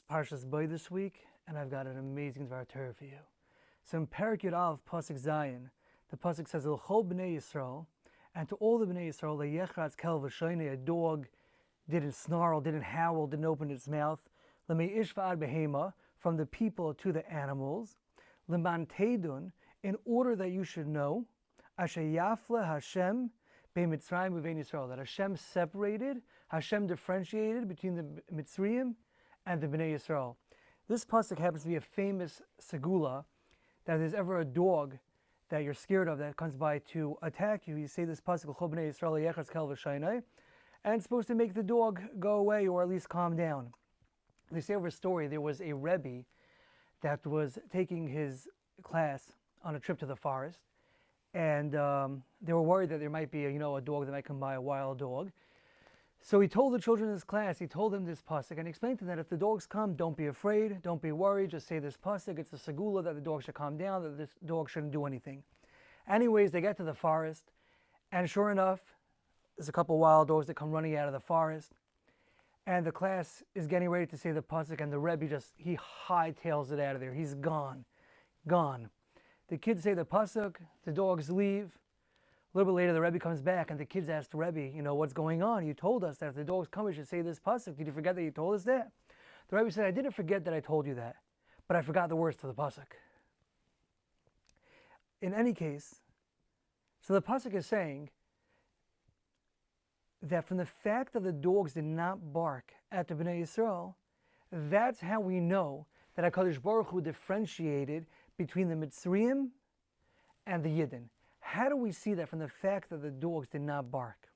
It's Parshas Bo this week, and I've got an amazing Dvar Torah for you. So in Perek Yud Aleph, Pasuk Zayin, the Pasuk says, L'chol b'nei Yisrael, and to all the b'nei Yisrael, le'yechatz kel v'shoynei, a dog didn't snarl, didn't howl, didn't open its mouth, l'meish v'ad behema, from the people to the animals, l'man teidun, in order that you should know, asher yafle Hashem be'mitzrayim u'vein Yisrael, that Hashem separated, Hashem differentiated between the Mitzrayim and the Bnei Yisrael. This pasuk happens to be a famous segula, that if there's ever a dog that you're scared of that comes by to attack you, you say this pasuk, L'chol b'nei Yisrael yechatz kel v'shoynei, and it's supposed to make the dog go away or at least calm down. They say over a story, there was a Rebbe that was taking his class on a trip to the forest, and they were worried that there might be a dog that might come by, a wild dog. So he told the children in his class, he told them this pasuk, and he explained to them that if the dogs come, don't be afraid, don't be worried, just say this pasuk. It's a segula that the dog should calm down, that this dog shouldn't do anything. Anyways, they get to the forest, and sure enough, there's a couple wild dogs that come running out of the forest, and the class is getting ready to say the pasuk, and the Rebbe he hightails it out of there. He's gone. The kids say the pasuk, the dogs leave. A little bit later, the Rebbe comes back, and the kids ask the Rebbe, what's going on? You told us that if the dogs come, we should say this pasuk. Did you forget that you told us that? The Rebbe said, I didn't forget that I told you that, but I forgot the words to the pasuk. In any case, so the pasuk is saying that from the fact that the dogs did not bark at the Bnei Yisrael, that's how we know that HaKadosh Baruch Hu differentiated between the Mitzrayim and the Yidden. How do we see that from the fact that the dogs did not bark?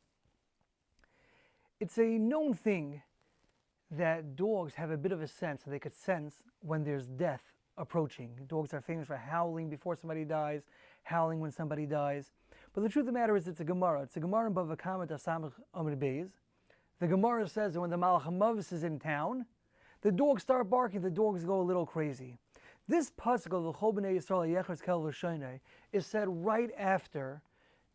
It's a known thing that dogs have a bit of a sense, and they could sense when there's death approaching. Dogs are famous for howling before somebody dies, howling when somebody dies. But the truth of the matter is, it's a Gemara. It's a Gemara in Bava Kama Samach Amud Beis. The Gemara says that when the Malach HaMavis is in town, the dogs start barking, the dogs go a little crazy. This pasuk of L'chol b'nei Yisrael yechatz kel v'shoynei is said right after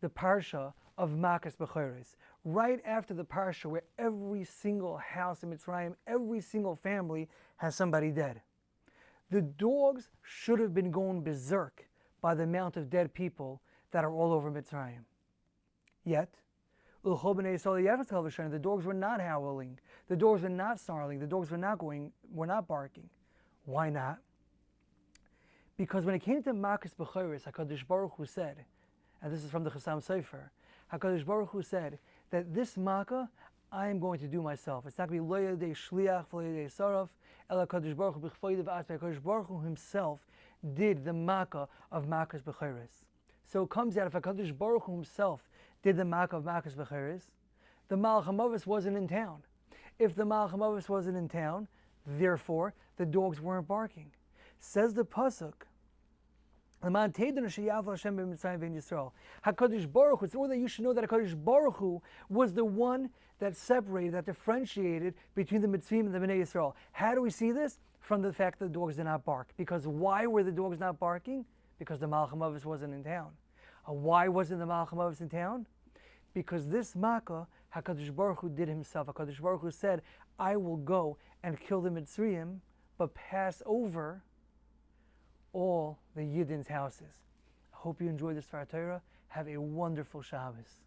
the parsha of Makas B'choros, right after the parsha where every single house in Mitzrayim, every single family has somebody dead. The dogs should have been going berserk by the amount of dead people that are all over Mitzrayim. Yet, L'chol b'nei Yisrael yechatz kel v'shoynei, the dogs were not howling, the dogs were not snarling, the dogs were not barking. Why not? Because when it came to Makas B'choros, HaKadosh Baruch Hu said, and this is from the Chassam Sofer, HaKadosh Baruch Hu said that this Makkah I am going to do myself. It's not going to be Lo Yadei Shliach, Lo Yadei Saraf, Ela HaKadosh Baruch Hu B'chvoidev Atzmei. HaKadosh Baruch Hu himself did the Makkah of Makas B'choros. So it comes out, if HaKadosh Baruch Hu himself did the Makkah of Makas B'choros, the Malach HaMavis wasn't in town. If the Malach HaMavis wasn't in town, therefore the dogs weren't barking. Says the pasuk, HaKadosh Baruch Hu, it's in order that you should know that HaKadosh Baruch Hu was the one that separated, that differentiated between the Mitzrayim and the Bnei Yisrael. How do we see this? From the fact that the dogs did not bark. Because why were the dogs not barking? Because the Malach HaMavis wasn't in town. Why wasn't the Malach HaMavis in town? Because this Makkah, HaKadosh Baruch Hu did himself. HaKadosh Baruch Hu said, I will go and kill the Mitzrayim, but pass over all the Yidden's houses. I hope you enjoyed this Dvar Torah. Have a wonderful Shabbos.